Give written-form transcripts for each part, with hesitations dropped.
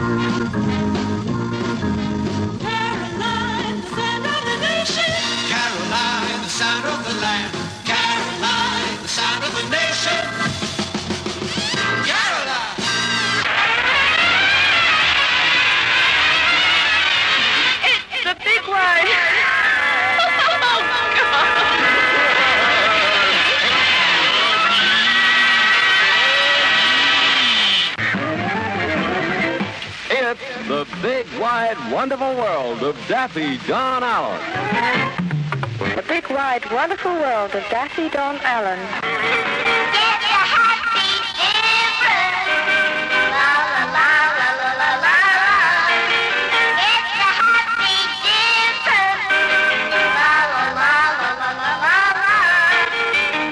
Caroline, the sound of the nation. Caroline, the sound of the land. Caroline, the sound of the nation. Caroline. It's the big one. It's the big, wide, wonderful world of Daffy Don Allen. The big, wide, wonderful world of Daffy Don Allen. Get your heartbeat different. La la la la la la la la. Get your heartbeat different. La la la la la la la la.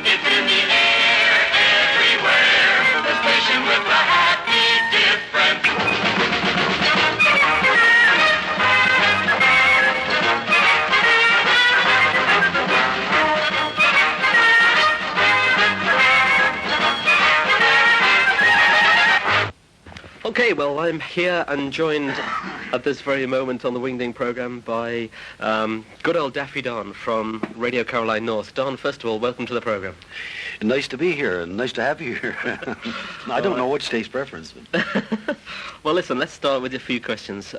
It's in the air everywhere. The station with the happy different. Okay, well, I'm here and joined at this very moment on the Wingding programme by good old Daffy Don from Radio Caroline North. Don, first of all, welcome to the programme. Nice to be here, and nice to have you here. I don't know which takes preference. Well, listen, let's start with a few questions.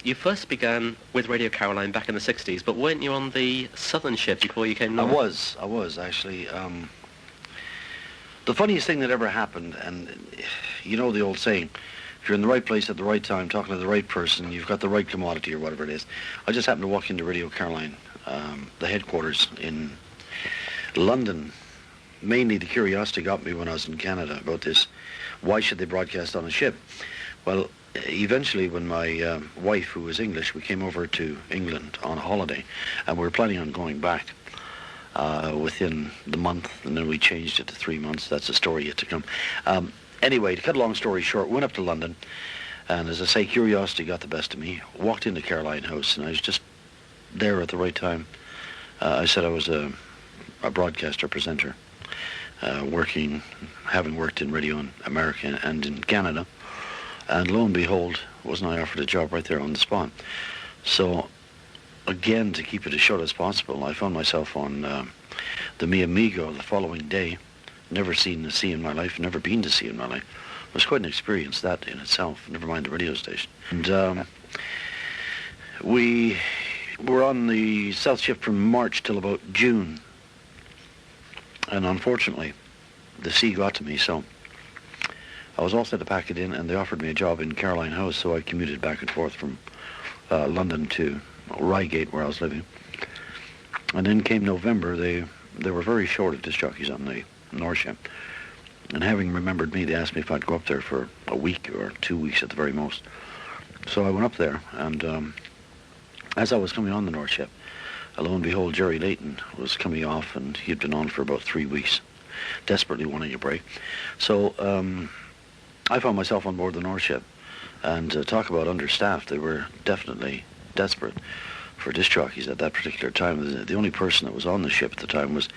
You first began with Radio Caroline back in the 60s, but weren't you on the Southern ship before you came north? I was actually. The funniest thing that ever happened, and you know the old saying, if you're in the right place at the right time, talking to the right person, you've got the right commodity or whatever it is. I just happened to walk into Radio Caroline, the headquarters in London. Mainly the curiosity got me when I was in Canada about this. Why should they broadcast on a ship? Well, eventually when my wife, who was English, we came over to England on a holiday, and we were planning on going back within the month, and then we changed it to 3 months. That's a story yet to come. Anyway, to cut a long story short, went up to London, and as I say, curiosity got the best of me. Walked into Caroline House, and I was just there at the right time. I said I was a broadcaster, presenter, having worked in radio in America and in Canada, and lo and behold, wasn't I offered a job right there on the spot. So, again, to keep it as short as possible, I found myself on the Mi Amigo the following day. Never seen the sea in my life, never been to sea in my life. It was quite an experience, that in itself, never mind the radio station. And we were on the South Ship from March till about June. And unfortunately, the sea got to me, so I was all set to pack it in, and they offered me a job in Caroline House, so I commuted back and forth from London to Reigate, where I was living. And then came November, they were very short of disc jockeys on the North Ship. And having remembered me, they asked me if I'd go up there for a week or 2 weeks at the very most. So I went up there, and as I was coming on the North Ship, lo and behold, Jerry Leighton was coming off, and he'd been on for about 3 weeks, desperately wanting a break. So I found myself on board the North Ship, and talk about understaffed, they were definitely desperate for disc jockeys at that particular time. The only person that was on the ship at the time was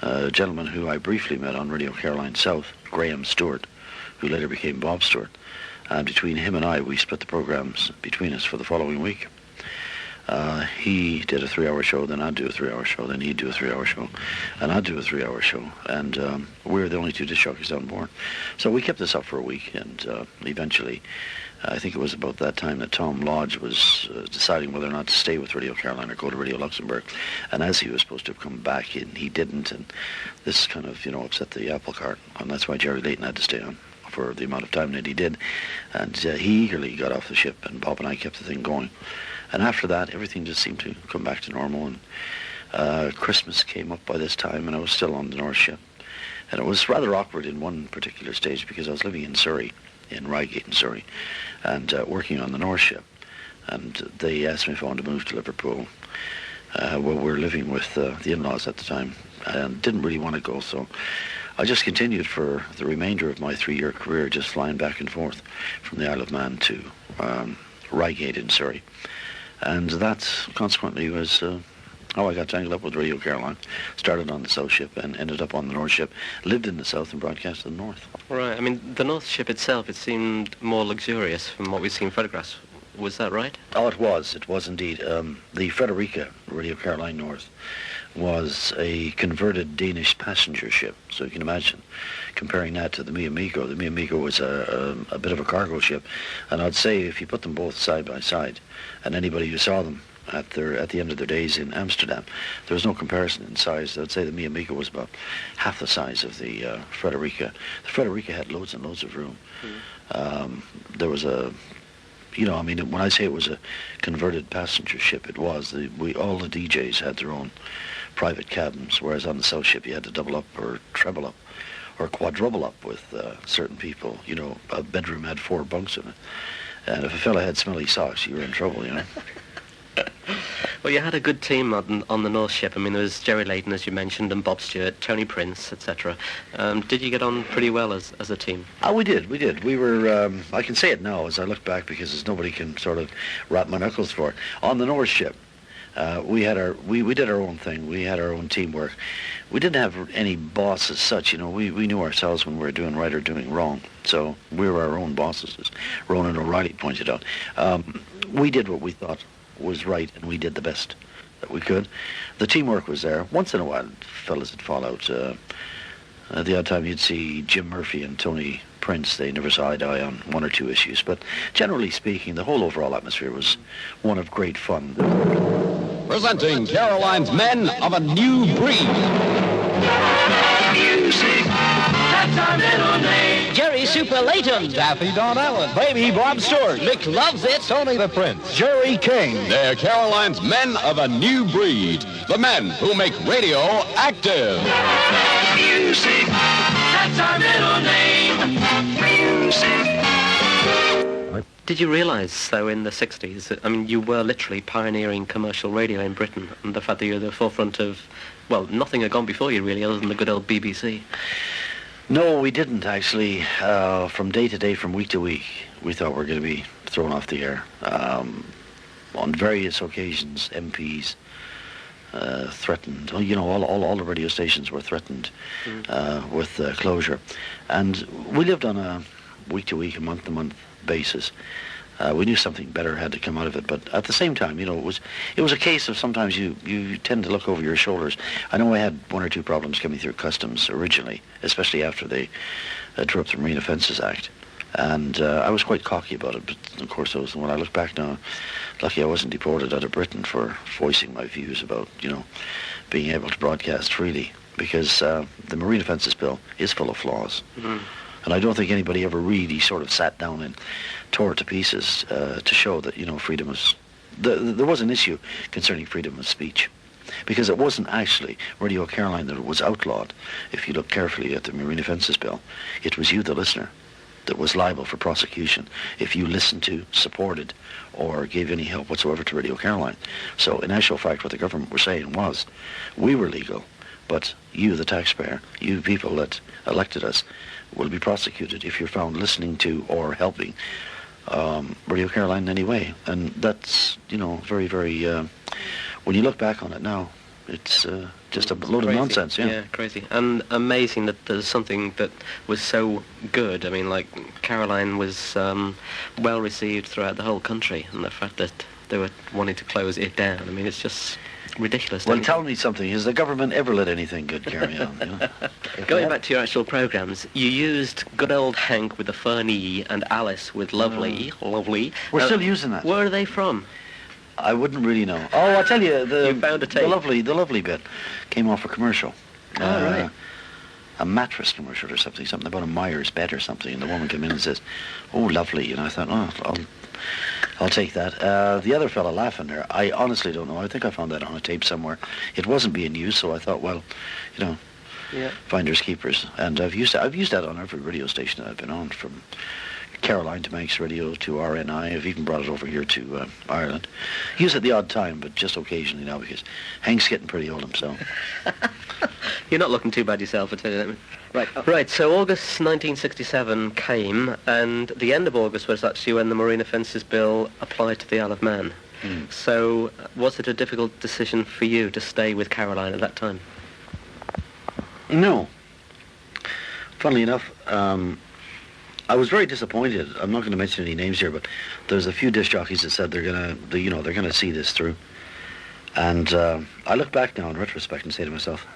a gentleman who I briefly met on Radio Caroline South, Graham Stewart, who later became Bob Stewart. And between him and I, we split the programs between us for the following week. He did a 3-hour show, then I'd do a 3-hour show, then he'd do a 3-hour show, and I'd do a 3-hour show, and we were the only 2 disc jockeys on board. So we kept this up for a week, and eventually, I think it was about that time that Tom Lodge was deciding whether or not to stay with Radio Caroline or go to Radio Luxembourg, and as he was supposed to have come back in, he didn't, and this kind of, upset the apple cart, and that's why Jerry Leighton had to stay on for the amount of time that he did, and he eagerly got off the ship, and Bob and I kept the thing going. And after that, everything just seemed to come back to normal, and Christmas came up by this time, and I was still on the North Ship. And it was rather awkward in one particular stage, because I was living in Surrey, in Reigate in Surrey, and working on the North Ship. And they asked me if I wanted to move to Liverpool. We were living with the in-laws at the time, and didn't really want to go, so I just continued for the remainder of my 3-year career, just flying back and forth from the Isle of Man to Reigate in Surrey. And that, consequently, was how I got tangled up with Radio Caroline. Started on the South Ship and ended up on the North Ship. Lived in the South and broadcast in the North. Right. I mean, the North Ship itself, it seemed more luxurious from what we've seen photographs. Was that right? Oh, it was. It was indeed. The Frederica, Radio Caroline North, was a converted Danish passenger ship. So you can imagine comparing that to the Micker. The Micker was a bit of a cargo ship. And I'd say if you put them both side by side, and anybody who saw them at the end of their days in Amsterdam, there was no comparison in size. I'd say the Micker was about half the size of the Frederica. The Frederica had loads and loads of room. There was a... I mean, when I say it was a converted passenger ship, it was. All the DJs had their own private cabins, whereas on the South Ship you had to double up or treble up or quadruple up with certain people. A bedroom had 4 bunks in it. And if a fella had smelly socks, you were in trouble, Well, you had a good team on the North Ship. I mean, there was Jerry Leighton, as you mentioned, and Bob Stewart, Tony Prince, etc. Did you get on pretty well as a team? Oh, we did. We were, I can say it now as I look back because there's nobody can sort of wrap my knuckles for it. On the North Ship, we did our own thing. We had our own teamwork. We didn't have any boss as such, We knew ourselves when we were doing right or doing wrong. So we were our own bosses, as Ronan O'Reilly pointed out. We did what we thought was right, and we did the best that we could. The teamwork was there. Once in a while, fellas would fall out. The odd time you'd see Jim Murphy and Tony Prince. They never saw eye to eye on 1 or 2 issues. But generally speaking, the whole overall atmosphere was one of great fun. Presenting Caroline's Men of a New Breed. Music, that's our middle name. Jerry Super Leighton, Daffy Don Allen, Baby Bob Stewart, Mick Luvzit, Tony the Prince, Jerry King. They're Caroline's Men of a New Breed. The men who make radio active. Music, that's our middle name. Music. Did you realise, though, in the 60s, that, I mean, you were literally pioneering commercial radio in Britain, and the fact that you're at the forefront of, well, nothing had gone before you, really, other than the good old BBC? No, we didn't, actually. From day to day, from week to week, we thought we were going to be thrown off the air. On various occasions, MPs threatened, all the radio stations were threatened with closure. And we lived on a week-to-week, a month-to-month basis. We knew something better had to come out of it, but at the same time, it was a case of sometimes you tend to look over your shoulders. I know I had 1 or 2 problems coming through customs originally, especially after they drew up the Marine Offences Act, and I was quite cocky about it. But of course, when I look back now, lucky I wasn't deported out of Britain for voicing my views about being able to broadcast freely, because the Marine Offences Bill is full of flaws. And I don't think anybody ever really sort of sat down and tore it to pieces to show that, freedom was... There was an issue concerning freedom of speech, because it wasn't actually Radio Caroline that was outlawed. If you look carefully at the Marine Offences Bill, it was you, the listener, that was liable for prosecution if you listened to, supported, or gave any help whatsoever to Radio Caroline. So in actual fact, what the government were saying was, we were legal, but you, the taxpayer, you people that elected us, will be prosecuted if you're found listening to or helping Radio Caroline in any way. And that's, very, very... when you look back on it now, it's just a load of nonsense, Yeah, crazy. And amazing that there's something that was so good. I mean, like, Caroline was well received throughout the whole country, and the fact that they were wanting to close it down, I mean, it's just... ridiculous. Well, tell me something. Has the government ever let anything good carry on? Going back to your actual programmes, you used good old Hank with the funny and Alice with lovely. We're still using that. Where are they from? I wouldn't really know. Oh, I'll tell you, You found a tape. the lovely bit came off a commercial. Oh, right. A mattress commercial or something about a Myers bed or something, and the woman came in and says, "Oh, lovely," and I thought, I'll take that. The other fella laughing there, I honestly don't know. I think I found that on a tape somewhere. It wasn't being used, so I thought, well, finders keepers. And I've used that on every radio station that I've been on, from Caroline to Manx Radio to RNI. I've even brought it over here to Ireland. Use it the odd time, but just occasionally now, because Hank's getting pretty old himself. You're not looking too bad yourself, I tell you that. Right, so August 1967 came, and the end of August was actually when the Marine Offences Bill applied to the Isle of Man. So was it a difficult decision for you to stay with Caroline at that time? No. Funnily enough, I was very disappointed. I'm not going to mention any names here, but there's a few disc jockeys that said they're gonna see this through. And I look back now in retrospect and say to myself,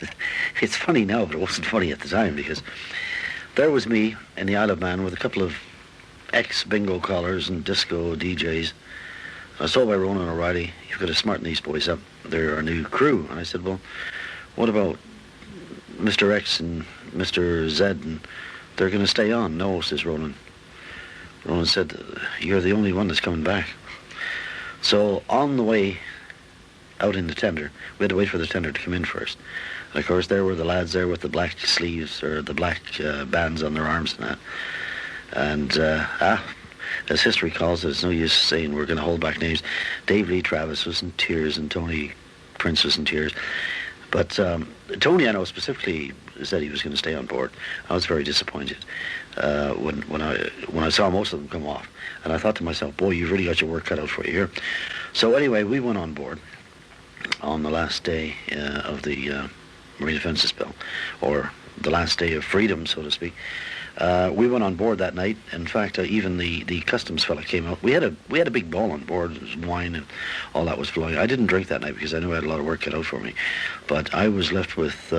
it's funny now, but it wasn't funny at the time, because there was me in the Isle of Man with a couple of ex-bingo callers and disco DJs. I was told by Ronan O'Reilly, you've got to smarten these boys up. They're our new crew. And I said, well, what about Mr. X and Mr. Z? And they're going to stay on. No, says Ronan. Ronan said, you're the only one that's coming back. So on the way out in the tender, we had to wait for the tender to come in first. And of course, there were the lads there with the black sleeves, or the black bands on their arms and that. And as history calls it, it's no use saying we're going to hold back names. Dave Lee Travis was in tears, and Tony Prince was in tears. But Tony, I know specifically, said he was going to stay on board. I was very disappointed when I saw most of them come off. And I thought to myself, boy, you've really got your work cut out for you here. So anyway, we went on board on the last day of the Marine Defences Bill, or the last day of freedom, so to speak. We went on board that night. In fact, even the customs fella came out. We had a big ball on board. There was wine and all that was flowing. I didn't drink that night because I knew I had a lot of work cut out for me. But I was left with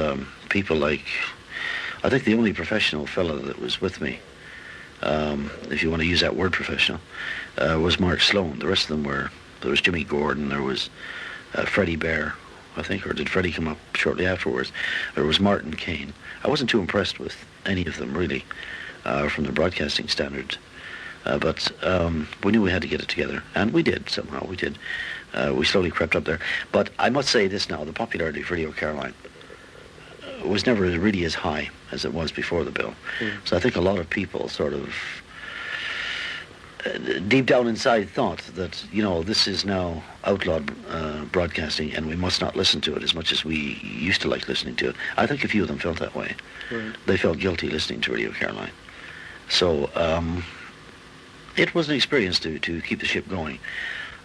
people like, I think the only professional fella that was with me, if you want to use that word professional, was Mark Sloan. The rest of them there was Jimmy Gordon, there was Freddie Bear, I think, or did Freddie come up shortly afterwards? There was Martin Kane. I wasn't too impressed with any of them, really, from the broadcasting standards. But we knew we had to get it together, and we did, somehow, we did. We slowly crept up there. But I must say this now, the popularity of Radio Caroline was never really as high as it was before the bill. So I think a lot of people sort of deep down inside thought that, this is now outlawed broadcasting and we must not listen to it as much as we used to like listening to it. I think a few of them felt that way. They felt guilty listening to Radio Caroline. So it was an experience to keep the ship going.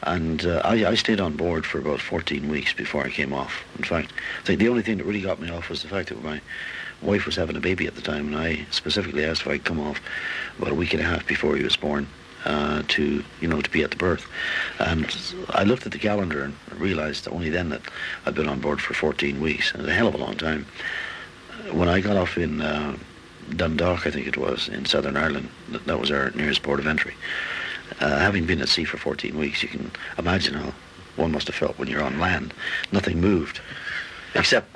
And I stayed on board for about 14 weeks before I came off. In fact, I think the only thing that really got me off was the fact that my wife was having a baby at the time, and I specifically asked if I'd come off about a week and a half before he was born. To be at the birth. And I looked at the calendar and realized only then that I'd been on board for 14 weeks, and a hell of a long time. When I got off in Dundalk, I think it was, in Southern Ireland, that was our nearest port of entry. Having been at sea for 14 weeks, you can imagine how one must have felt when you're on land. Nothing moved, except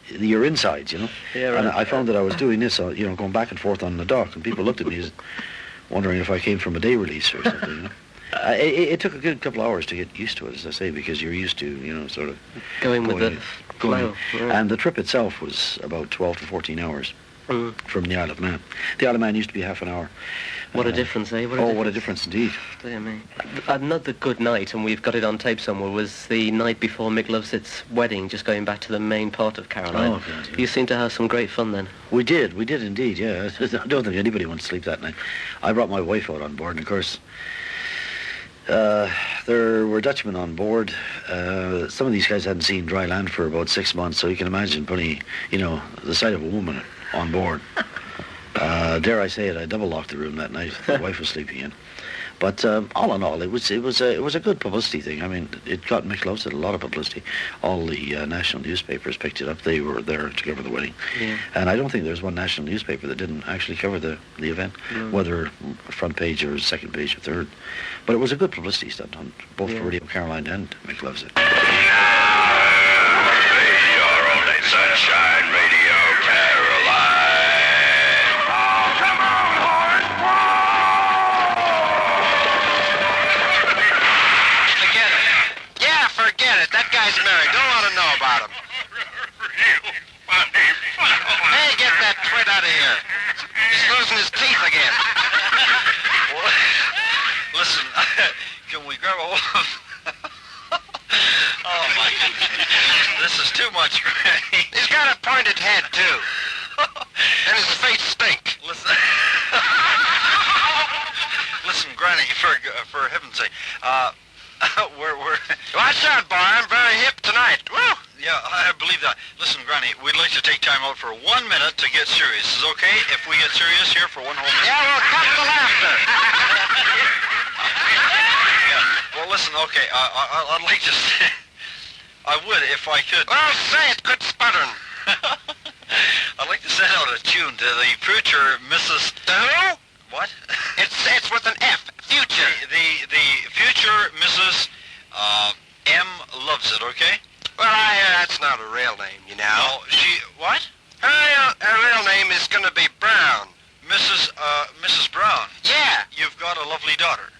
your insides, Yeah, right. And I found that I was doing this, going back and forth on the dock, and people looked at me as wondering if I came from a day release or something, It took a good couple of hours to get used to it, as I say, because you're used to, sort of going with the flow. Yeah. And the trip itself was about 12 to 14 hours from the Isle of Man. The Isle of Man used to be half an hour. What a difference, eh? What a difference indeed. Dear me. Another good night, and we've got it on tape somewhere, was the night before Mick Luvzit's wedding, just going back to the main part of Caroline. Oh, God, yeah. You seemed to have some great fun then. We did indeed, yeah. I don't think anybody wants to sleep that night. I brought my wife out on board, and of course, there were Dutchmen on board. Some of these guys hadn't seen dry land for about 6 months, so you can imagine putting, the sight of a woman on board. Dare I say it, I double-locked the room that night. My wife was sleeping in. But all in all, it was a good publicity thing. I mean, it got Mick Luvzit a lot of publicity. All the national newspapers picked it up. They were there to cover the wedding. Yeah. And I don't think there's one national newspaper that didn't actually cover the event, whether front page or second page or third. But it was a good publicity stunt on both for Radio Caroline and Mick Luvzit. Sunshine Radio Caroline. Oh, come on, horse. Forget it. Yeah, forget it. That guy's married. Don't want to know about him. Hey, get that twit out of here. He's losing his teeth again. Listen, can we grab a wolf? Oh, my goodness. This is too much, Granny. He's got a pointed head, too. And his face stink. Listen. Listen, Granny, for heaven's sake, we're... Watch out, boy. I'm very hip tonight. Woo! Yeah, I believe that. Listen, Granny, we'd like to take time out for 1 minute to get serious. Is it okay if we get serious here for one whole minute? Yeah, we'll cut the laughter. Yeah. Well, listen, okay, I'd like to say... I would if I could. Well, say it. Quit sputtering. I'd like to send out a tune to the future Mrs. The who? What? It's with an F. Future. The future Mrs. M. Luvzit, okay? Well, that's not a real name, you know. No, she... What? Her real name is going to be Brown. Mrs. Brown. Yeah. You've got a lovely daughter.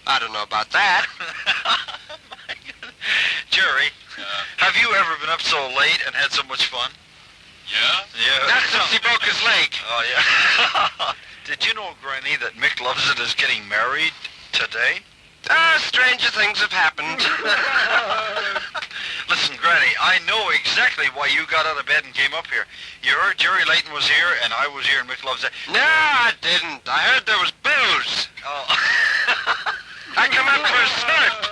I don't know about that. My God. Jerry, have you ever been up so late and had so much fun? Yeah? Yeah. Not since he broke his leg. Oh, yeah. Did you know, Granny, that Mick Luvzit is getting married today? Stranger things have happened. Listen, Granny, I know exactly why you got out of bed and came up here. You heard Jerry Leighton was here, and I was here, and Mick Luvzit. No, I didn't. I heard there was booze. Oh. I come up for a start.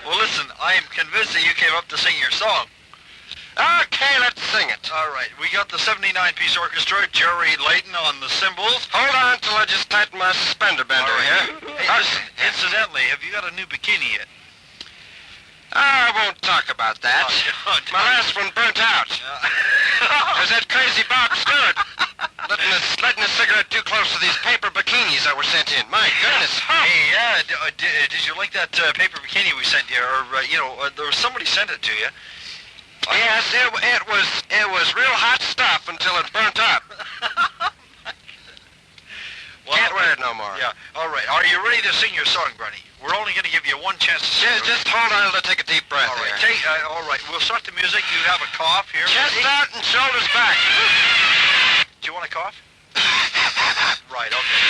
Well, listen, I am convinced that you came up to sing your song. Okay, let's sing it. All right, we got the 79-piece orchestra, Jerry Leighton on the cymbals. Hold on till I just tighten my suspender bender here. Hey, listen, incidentally, have you got a new bikini yet? I won't talk about that. Oh, My last one burnt out. There's that crazy Bob Stewart letting a cigarette too close to these paper bikinis that were sent in. My goodness. Hey, yeah, did you like that paper bikini we sent you? Or, there was somebody sent it to you. Yes, it was real hot stuff until it burnt up. Well, Can't wear it no more. Yeah, all right. Are you ready to sing your song, Granny? We're only going to give you one chance to sing. Just hold on till I take a deep breath All right, here. all right. We'll start the music. You have a cough here. Chest out and shoulders back. Do you want a cough? Right, okay.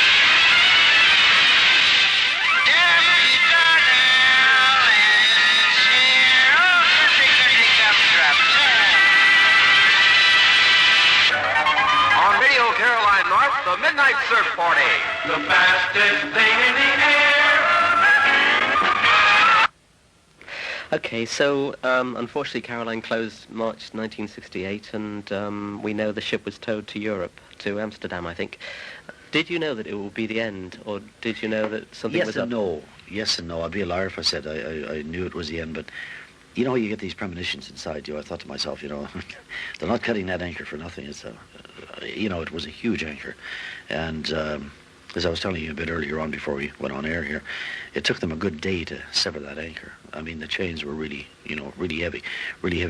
On Radio Caroline North, the Midnight Surf Party. The fastest thing in the air. Okay, so unfortunately Caroline closed March 1968, and we know the ship was towed to Europe, to Amsterdam, I think. Did you know that it would be the end, or did you know that something was up? Yes and no. I'd be a liar if I said I knew it was the end, but you know, you get these premonitions inside you. I thought to myself, you know, they're not cutting that anchor for nothing. It's it was a huge anchor, and as I was telling you a bit earlier on before we went on air here, it took them a good day to sever that anchor. I mean, the chains were really heavy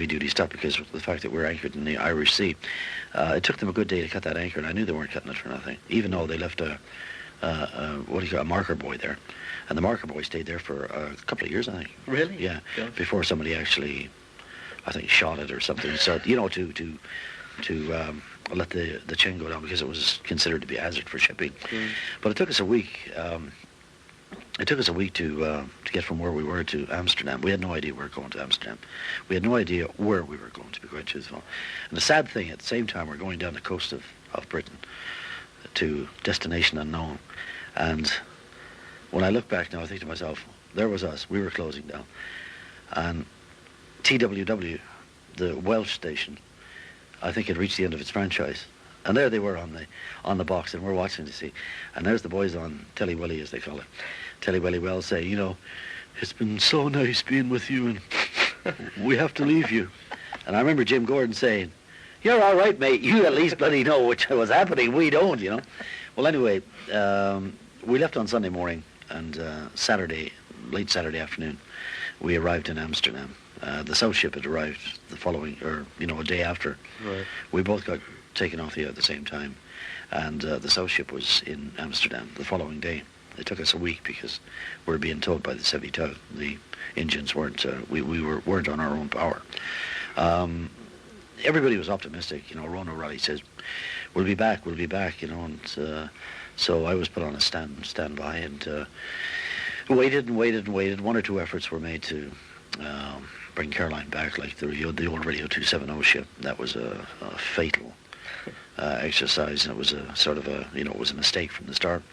duty stuff, because of the fact that we're anchored in the Irish Sea. It took them a good day to cut that anchor, and I knew they weren't cutting it for nothing, even though they left a marker buoy there. And the marker buoy stayed there for a couple of years, I think. Really? Yeah, God. before somebody actually, I think, shot it or something. So, to let the chain go down, because it was considered to be a hazard for shipping. But it took us a week. It took us a week to get from where we were to Amsterdam. We had no idea we were going to Amsterdam. We had no idea where we were going, to be quite truthful. And the sad thing, at the same time, we're going down the coast of Britain to destination unknown. And when I look back now, I think to myself, there was us. We were closing down. And TWW, the Welsh station, I think had reached the end of its franchise. And there they were on the box, and we're watching to see. And there's the boys on Telly Willy, as they call it. Telly Willy Wells say, you know, it's been so nice being with you, and we have to leave you. And I remember Jim Gordon saying, you're all right, mate. You at least bloody know what was happening. We don't, you know. Well, anyway, we left on Sunday morning, and late Saturday afternoon, we arrived in Amsterdam. The South ship had arrived the following, a day after. Right. We both got taken off the air at the same time, and the South ship was in Amsterdam the following day. It took us a week because we were being told by the Sevy tug the engines weren't, we weren't on our own power. Everybody was optimistic, you know. Ron O'Reilly says, we'll be back, you know, and so I was put on a standby, and waited. One or two efforts were made to bring Caroline back, like the old Radio 270 ship. That was a fatal exercise, and it was a sort of it was a mistake from the start.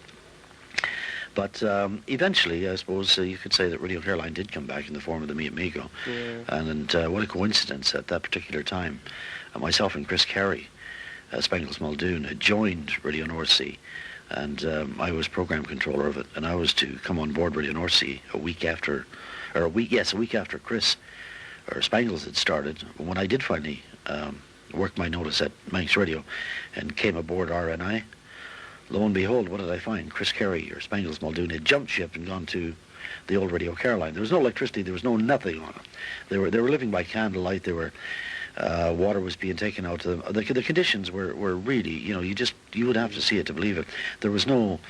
But eventually, I suppose you could say that Radio Caroline did come back in the form of the Mi Amigo. Yeah. And what a coincidence at that particular time. Myself and Chris Carey, Spangles Muldoon, had joined Radio North Sea, and I was program controller of it, and I was to come on board Radio North Sea a week after Chris or Spangles had started. When I did finally work my notice at Manx Radio and came aboard RNI, lo and behold, what did I find? Chris Carey or Spangles Muldoon had jumped ship and gone to the old Radio Caroline. There was no electricity, there was no nothing on it. They were living by candlelight. They were water was being taken out to them. The conditions were really, you would have to see it to believe it. There was no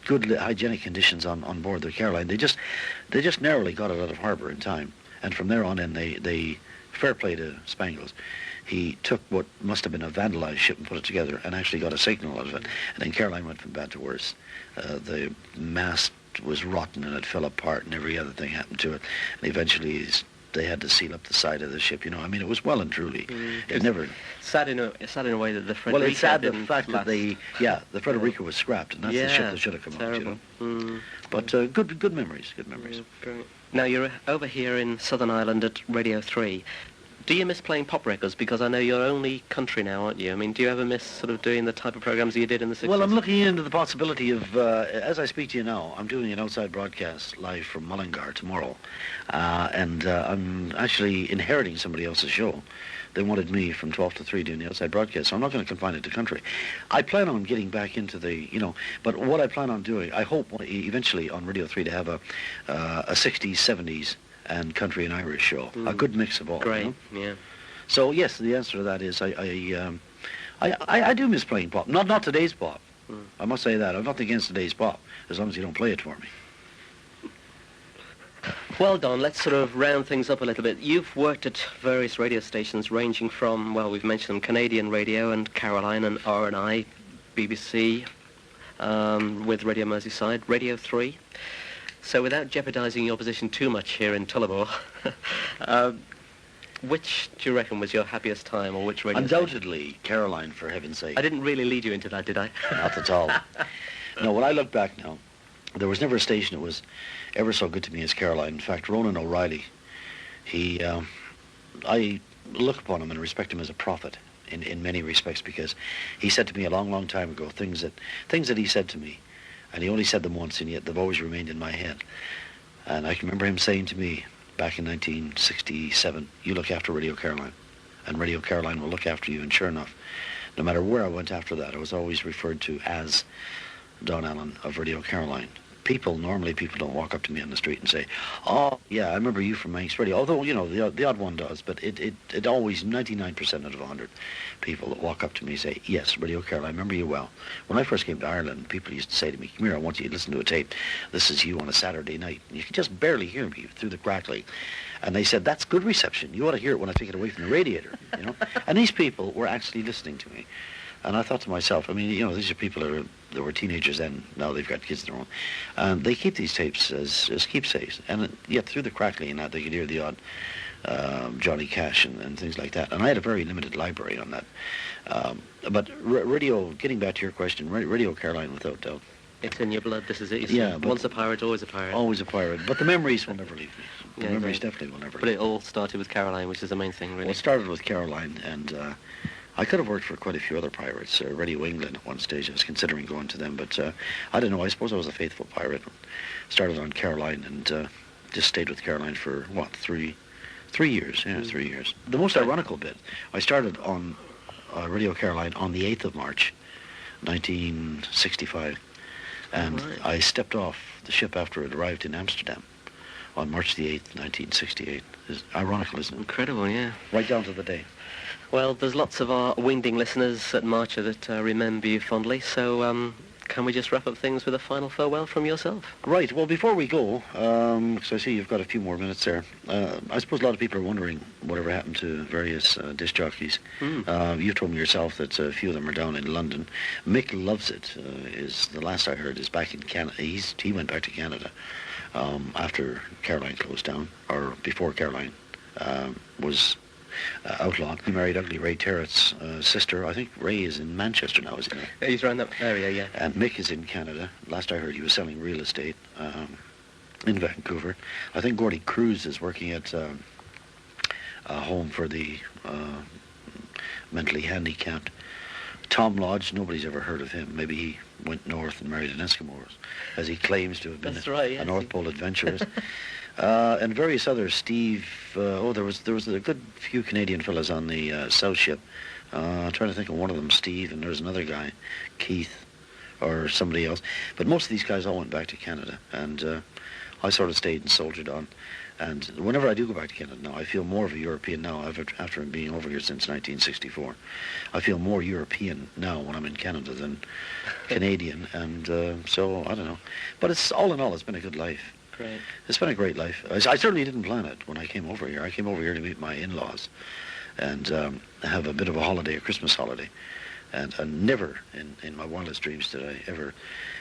good hygienic conditions on board the Caroline. They just narrowly got it out of harbour in time, and from there on in, they fair play to Spangles. He took what must have been a vandalised ship and put it together, and actually got a signal out of it. And then Caroline went from bad to worse. The mast was rotten and it fell apart, and every other thing happened to it. And eventually they had to seal up the side of the ship. It was well and truly. It never. Sad in a way that the Frederica. Well, it's sad the fact last. that the Frederica was scrapped, and that's the ship that should have come terrible. out. But good memories. Good memories. Yeah, now you're over here in Southern Ireland at Radio 3. Do you miss playing pop records? Because I know you're only country now, aren't you? I mean, do you ever miss sort of doing the type of programs you did in the 60s? Well, I'm looking into the possibility of, as I speak to you now, I'm doing an outside broadcast live from Mullingar tomorrow. And I'm actually inheriting somebody else's show. They wanted me from 12 to 3 doing the outside broadcast, so I'm not going to confine it to country. I plan on getting back into the, but what I plan on doing, I hope eventually on Radio 3 to have a 60s, 70s, and country and Irish show, a good mix of all. Great, yeah. So yes, the answer to that is I do miss playing pop. Not today's pop. I must say that. I'm not against today's pop, as long as you don't play it for me. Well, Don, let's sort of round things up a little bit. You've worked at various radio stations ranging from, well, we've mentioned them, Canadian Radio and Caroline and RNI, BBC, with Radio Merseyside, Radio 3. So without jeopardising your position too much here in Tullibor, which do you reckon was your happiest time, or which radio Undoubtedly, station? Caroline, for heaven's sake. I didn't really lead you into that, did I? Not at all. No, when I look back now, there was never a station that was ever so good to me as Caroline. In fact, Ronan O'Reilly, I look upon him and respect him as a prophet in many respects, because he said to me a long, long time ago things that he said to me. And he only said them once, and yet they've always remained in my head. And I can remember him saying to me back in 1967, you look after Radio Caroline, and Radio Caroline will look after you. And sure enough, no matter where I went after that, I was always referred to as Don Allen of Radio Caroline. Normally people don't walk up to me on the street and say, oh, yeah, I remember you from Manx Radio. Although, the odd one does, but it always, 99% out of 100 people that walk up to me say, yes, Radio Caroline, I remember you well. When I first came to Ireland, people used to say to me, come here, I want you to listen to a tape. This is you on a Saturday night. And you can just barely hear me through the crackling. And they said, that's good reception. You ought to hear it when I take it away from the radiator, And these people were actually listening to me. And I thought to myself, these are people that were teenagers then. Now they've got kids of their own. And they keep these tapes as keepsakes. And yet through the crackling and that, they could hear the odd Johnny Cash and things like that. And I had a very limited library on that. But radio, getting back to your question, Radio Caroline, without doubt. It's in your blood, this is it. Yeah, once a pirate, always a pirate. Always a pirate. But the memories will never leave me. The memories definitely will never leave me. But it all started with Caroline, which is the main thing, really. Well, it started with Caroline, and I could have worked for quite a few other pirates. Radio England at one stage, I was considering going to them, but I don't know, I suppose I was a faithful pirate. Started on Caroline and just stayed with Caroline for, 3 years? Yeah, 3 years. The most ironical bit, I started on Radio Caroline on the 8th of March, 1965, and I stepped off the ship after it arrived in Amsterdam on March the 8th, 1968. It's ironical, isn't it? Incredible, yeah. Right down to the day. Well, there's lots of our wingding listeners at Marcher that remember you fondly, so can we just wrap up things with a final farewell from yourself? Right, well, before we go, because I see you've got a few more minutes there, I suppose a lot of people are wondering whatever happened to various disc jockeys. You told me yourself that a few of them are down in London. Mick Luvzit is, the last I heard, is back in Canada. He went back to Canada after Caroline closed down, or before Caroline was outlaw. He married Ugly Ray Terrett's sister. I think Ray is in Manchester now, isn't he? Yeah, he's around that area, yeah. And Mick is in Canada. Last I heard, he was selling real estate in Vancouver. I think Gordy Cruz is working at a home for the mentally handicapped. Tom Lodge, nobody's ever heard of him. Maybe he went north and married an Eskimo, as he claims to have been a North Pole adventurist. And various others. Steve, there was a good few Canadian fellas on the South Ship. I'm trying to think of one of them, Steve, and there's another guy, Keith, or somebody else. But most of these guys all went back to Canada, and I sort of stayed and soldiered on. And whenever I do go back to Canada now, I feel more of a European now, after being over here since 1964. I feel more European now when I'm in Canada than Canadian, and so, I don't know. But it's all in all, it's been a good life. Great. It's been a great life. I certainly didn't plan it when I came over here. I came over here to meet my in-laws and have a bit of a holiday, a Christmas holiday. And never in my wildest dreams did I ever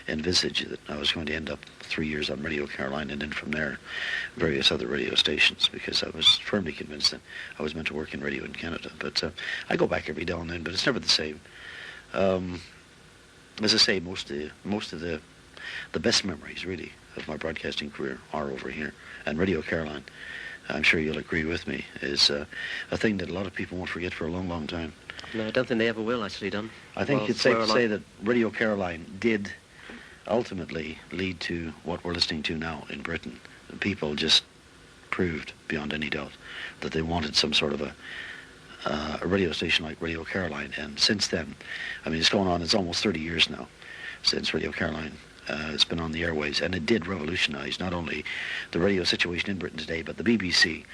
envisage that I was going to end up 3 years on Radio Caroline and then from there various other radio stations, because I was firmly convinced that I was meant to work in radio in Canada. But I go back every now and then, but it's never the same. As I say, most of the best memories, really, of my broadcasting career are over here. And Radio Caroline, I'm sure you'll agree with me, is a thing that a lot of people won't forget for a long, long time. No, I don't think they ever will, actually, Don. I think it's safe to say that Radio Caroline did ultimately lead to what we're listening to now in Britain. People just proved, beyond any doubt, that they wanted some sort of a radio station like Radio Caroline. And since then, I mean, it's almost 30 years now since Radio Caroline has been on the airwaves, and it did revolutionize not only the radio situation in Britain today, but the BBC.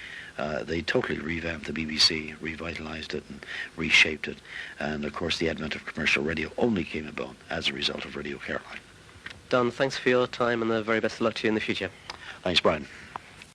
They totally revamped the BBC, revitalized it and reshaped it. And of course the advent of commercial radio only came about as a result of Radio Caroline. Don, thanks for your time and the very best of luck to you in the future. Thanks, Brian.